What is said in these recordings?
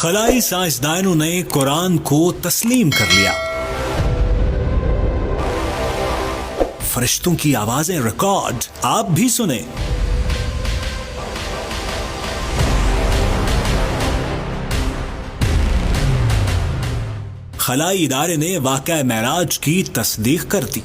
خلائی سائنسدانوں نے قرآن کو تسلیم کر لیا. فرشتوں کی آوازیں ریکارڈ آپ بھی سنیں. خلائی ادارے نے واقعہ معراج کی تصدیق کر دی.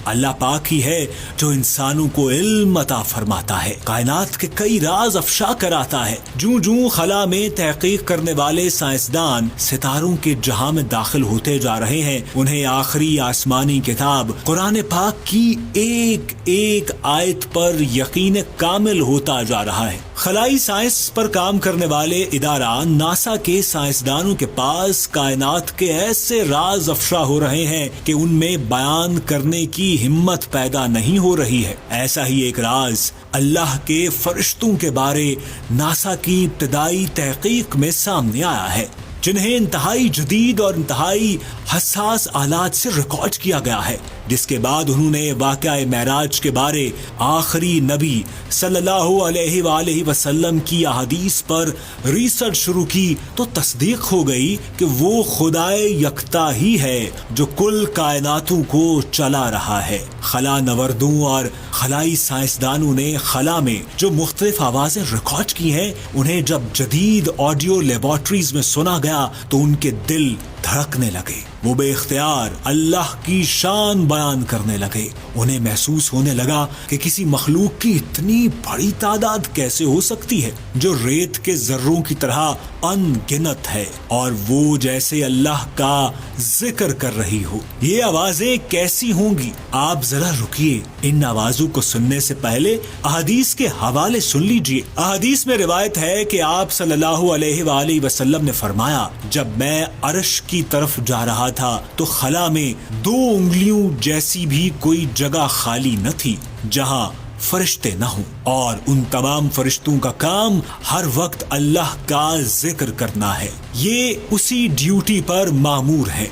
اللہ پاک ہی ہے جو انسانوں کو علم عطا فرماتا ہے، کائنات کے کئی راز افشا کراتا ہے. جوں جوں خلا میں تحقیق کرنے والے سائنسدان ستاروں کے جہاں میں داخل ہوتے جا رہے ہیں، انہیں آخری آسمانی کتاب قرآن پاک کی ایک ایک آیت پر یقین کامل ہوتا جا رہا ہے. خلائی سائنس پر کام کرنے والے ادارہ ناسا کے سائنسدانوں کے پاس کائنات کے ایسے راز افشا ہو رہے ہیں کہ ان میں بیان کرنے کی ہمت پیدا نہیں ہو رہی ہے. ایسا ہی ایک راز اللہ کے فرشتوں کے بارے ناسا کی ابتدائی تحقیق میں سامنے آیا ہے، جنہیں انتہائی جدید اور انتہائی حساس آلات سے ریکارڈ کیا گیا ہے. جس کے بعد انہوں نے واقعہ معراج کے بارے آخری نبی صلی اللہ علیہ وآلہ وسلم کی احادیث پر ریسرچ شروع کی تو تصدیق ہو گئی کہ وہ خدائے یکتا ہی ہے جو کل کائناتوں کو چلا رہا ہے. خلا نوردوں اور خلائی سائنسدانوں نے خلا میں جو مختلف آوازیں ریکارڈ کی ہیں، انہیں جب جدید آڈیو لیبارٹریز میں سنا گیا تو ان کے دل دھڑکنے لگے. وہ بے اختیار اللہ کی شان بیان کرنے لگے. انہیں محسوس ہونے لگا کہ کسی مخلوق کی اتنی بڑی تعداد کیسے ہو سکتی ہے جو ریت کے ذروں کی طرح ان گنت ہے اور وہ جیسے اللہ کا ذکر کر رہی ہو. یہ آوازیں کیسی ہوں گی؟ آپ ذرا رکیے، ان آوازوں کو سننے سے پہلے احادیث کے حوالے سن لیجیے. احادیث میں روایت ہے کہ آپ صلی اللہ علیہ وآلہ وسلم نے فرمایا، جب میں عرش کی طرف جا رہا تھا تو خلا میں 2 انگلیوں جیسی بھی کوئی جگہ خالی نہ تھی جہاں فرشتے نہ ہوں، اور ان تمام فرشتوں کا کام ہر وقت اللہ کا ذکر کرنا ہے. یہ اسی ڈیوٹی پر مامور ہے.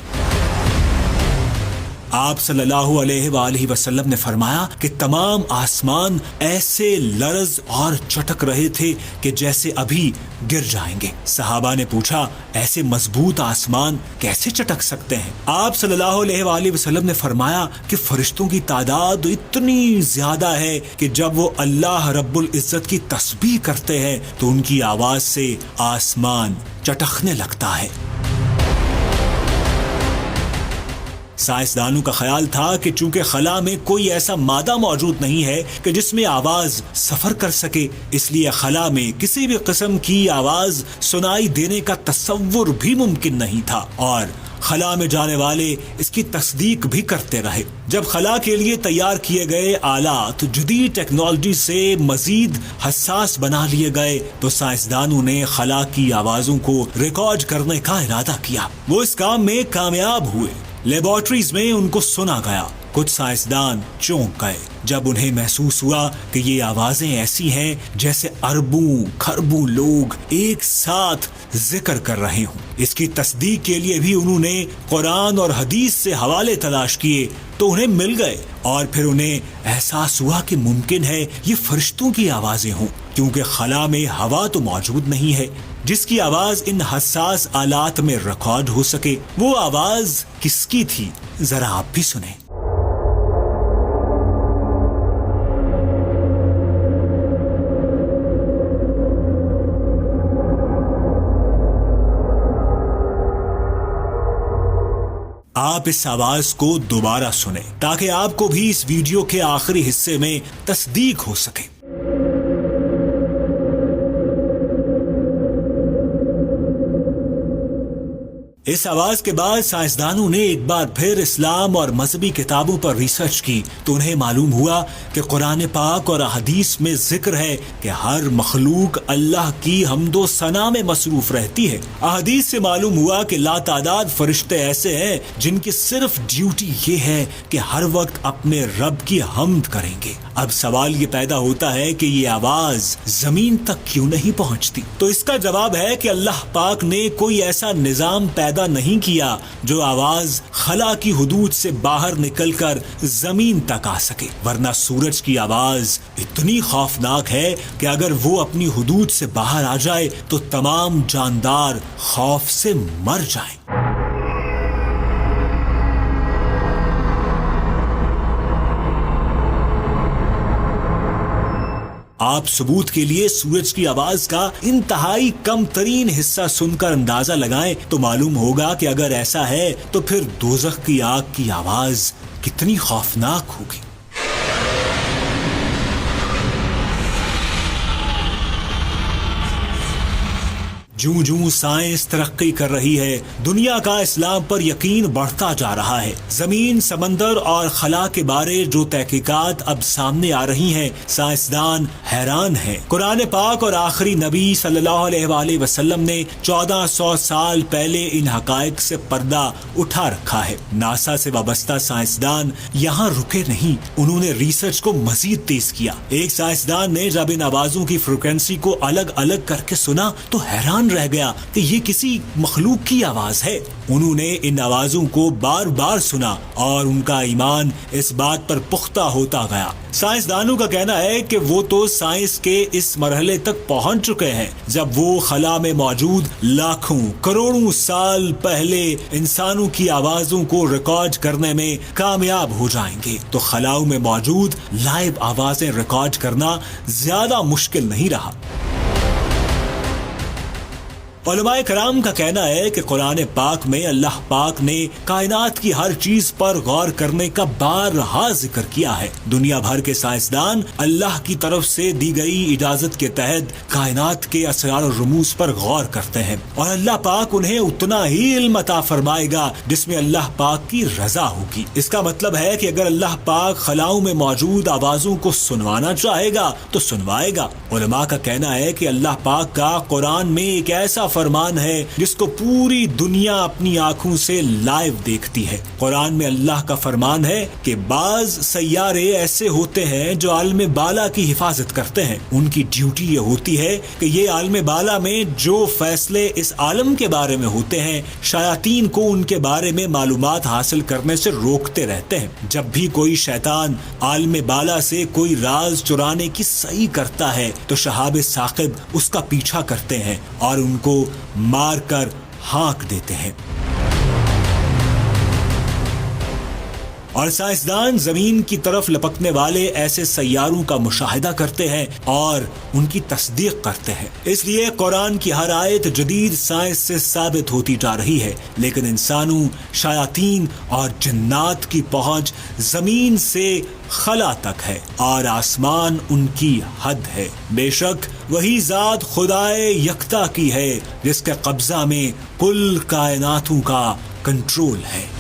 آپ صلی اللہ علیہ وآلہ وسلم نے فرمایا کہ تمام آسمان ایسے لرز اور چٹک رہے تھے کہ جیسے ابھی گر جائیں گے. صحابہ نے پوچھا، ایسے مضبوط آسمان کیسے چٹک سکتے ہیں؟ آپ صلی اللہ علیہ وآلہ وسلم نے فرمایا کہ فرشتوں کی تعداد اتنی زیادہ ہے کہ جب وہ اللہ رب العزت کی تسبیح کرتے ہیں تو ان کی آواز سے آسمان چٹکنے لگتا ہے. سائنسدانوں کا خیال تھا کہ چونکہ خلا میں کوئی ایسا مادہ موجود نہیں ہے کہ جس میں آواز سفر کر سکے، اس لیے خلا میں کسی بھی قسم کی آواز سنائی دینے کا تصور بھی ممکن نہیں تھا، اور خلا میں جانے والے اس کی تصدیق بھی کرتے رہے. جب خلا کے لیے تیار کیے گئے آلات جدید ٹیکنالوجی سے مزید حساس بنا لیے گئے تو سائنسدانوں نے خلا کی آوازوں کو ریکارڈ کرنے کا ارادہ کیا. وہ اس کام میں کامیاب ہوئے. لیبارٹریز میں ان کو سنا گیا. کچھ سائنسدان چونک گئے جب انہیں محسوس ہوا کہ یہ آوازیں ایسی ہیں جیسے اربوں کھربوں لوگ ایک ساتھ ذکر کر رہے ہوں. اس کی تصدیق کے لیے بھی انہوں نے قرآن اور حدیث سے حوالے تلاش کیے تو انہیں مل گئے، اور پھر انہیں احساس ہوا کہ ممکن ہے یہ فرشتوں کی آوازیں ہوں، کیونکہ خلا میں ہوا تو موجود نہیں ہے جس کی آواز ان حساس آلات میں ریکارڈ ہو سکے. وہ آواز کس کی تھی؟ ذرا آپ بھی سنیں. آپ اس آواز کو دوبارہ سنیں تاکہ آپ کو بھی اس ویڈیو کے آخری حصے میں تصدیق ہو سکے. اس آواز کے بعد سائنسدانوں نے ایک بار پھر اسلام اور مذہبی کتابوں پر ریسرچ کی تو انہیں معلوم ہوا کہ قرآن پاک اور احادیث میں ذکر ہے کہ ہر مخلوق اللہ کی حمد و ثنا میں مصروف رہتی ہے. احادیث سے معلوم ہوا کہ لاتعداد فرشتے ایسے ہیں جن کی صرف ڈیوٹی یہ ہے کہ ہر وقت اپنے رب کی حمد کریں گے. اب سوال یہ پیدا ہوتا ہے کہ یہ آواز زمین تک کیوں نہیں پہنچتی؟ تو اس کا جواب ہے کہ اللہ پاک نے کوئی ایسا نظام پیدا پیدا نہیں کیا جو آواز خلا کی حدود سے باہر نکل کر زمین تک آ سکے، ورنہ سورج کی آواز اتنی خوفناک ہے کہ اگر وہ اپنی حدود سے باہر آ جائے تو تمام جاندار خوف سے مر جائیں۔ آپ ثبوت کے لیے سورج کی آواز کا انتہائی کم ترین حصہ سن کر اندازہ لگائیں تو معلوم ہوگا کہ اگر ایسا ہے تو پھر دوزخ کی آگ کی آواز کتنی خوفناک ہوگی۔ جوں جوں سائنس ترقی کر رہی ہے، دنیا کا اسلام پر یقین بڑھتا جا رہا ہے۔ زمین، سمندر اور خلا کے بارے جو تحقیقات اب سامنے آ رہی ہیں، سائنسدان حیران ہیں۔ قرآن پاک اور آخری نبی صلی اللہ علیہ وآلہ وسلم نے 1400 سال پہلے ان حقائق سے پردہ اٹھا رکھا ہے۔ ناسا سے وابستہ سائنسدان یہاں رکے نہیں، انہوں نے ریسرچ کو مزید تیز کیا۔ ایک سائنسدان نے جب ان آوازوں کی فریکوینسی کو الگ الگ کر کے سنا تو حیران رہ گیا کہ یہ کسی مخلوق کی آواز ہے۔ انہوں نے ان آوازوں کو بار بار سنا اور ان کا ایمان اس بات پر پختہ ہوتا گیا۔ سائنسدانوں کا کہنا ہے کہ وہ تو سائنس کے اس مرحلے تک پہنچ چکے ہیں جب وہ خلا میں موجود لاکھوں کروڑوں سال پہلے انسانوں کی آوازوں کو ریکارڈ کرنے میں کامیاب ہو جائیں گے تو خلاؤں میں موجود لائیو آوازیں ریکارڈ کرنا زیادہ مشکل نہیں رہا۔ علماء کرام کا کہنا ہے کہ قرآن پاک میں اللہ پاک نے کائنات کی ہر چیز پر غور کرنے کا بارہا ذکر کیا ہے۔ دنیا بھر کے سائنسدان اللہ کی طرف سے دی گئی اجازت کے تحت کائنات کے اسرار و رموز پر غور کرتے ہیں اور اللہ پاک انہیں اتنا ہی علم عطا فرمائے گا جس میں اللہ پاک کی رضا ہوگی۔ اس کا مطلب ہے کہ اگر اللہ پاک خلاؤں میں موجود آوازوں کو سنوانا چاہے گا تو سنوائے گا۔ علماء کا کہنا ہے کہ اللہ پاک کا قرآن میں ایک ایسا فرمان ہے جس کو پوری دنیا اپنی آنکھوں سے لائیو دیکھتی ہے۔ قرآن میں اللہ کا فرمان ہے کہ بعض سیارے ایسے ہوتے ہیں جو عالم بالا کی حفاظت کرتے ہیں، ان کی ڈیوٹی یہ ہوتی ہے کہ یہ عالم بالا میں جو فیصلے اس عالم کے بارے میں ہوتے ہیں شیاطین کو ان کے بارے میں معلومات حاصل کرنے سے روکتے رہتے ہیں۔ جب بھی کوئی شیطان عالم بالا سے کوئی راز چرانے کی صحیح کرتا ہے تو شہاب ثاقب اس کا پیچھا کرتے ہیں اور ان کو مار کر ہانک دیتے ہیں۔ اور سائنسدان زمین کی طرف لپکنے والے ایسے سیاروں کا مشاہدہ کرتے ہیں اور ان کی تصدیق کرتے ہیں۔ اس لیے قرآن کی ہر آیت جدید سائنس سے ثابت ہوتی جا رہی ہے، لیکن انسانوں، شیاطین اور جنات کی پہنچ زمین سے خلا تک ہے اور آسمان ان کی حد ہے۔ بے شک وہی ذات خدائے یکتا کی ہے جس کے قبضہ میں کل کائناتوں کا کنٹرول ہے۔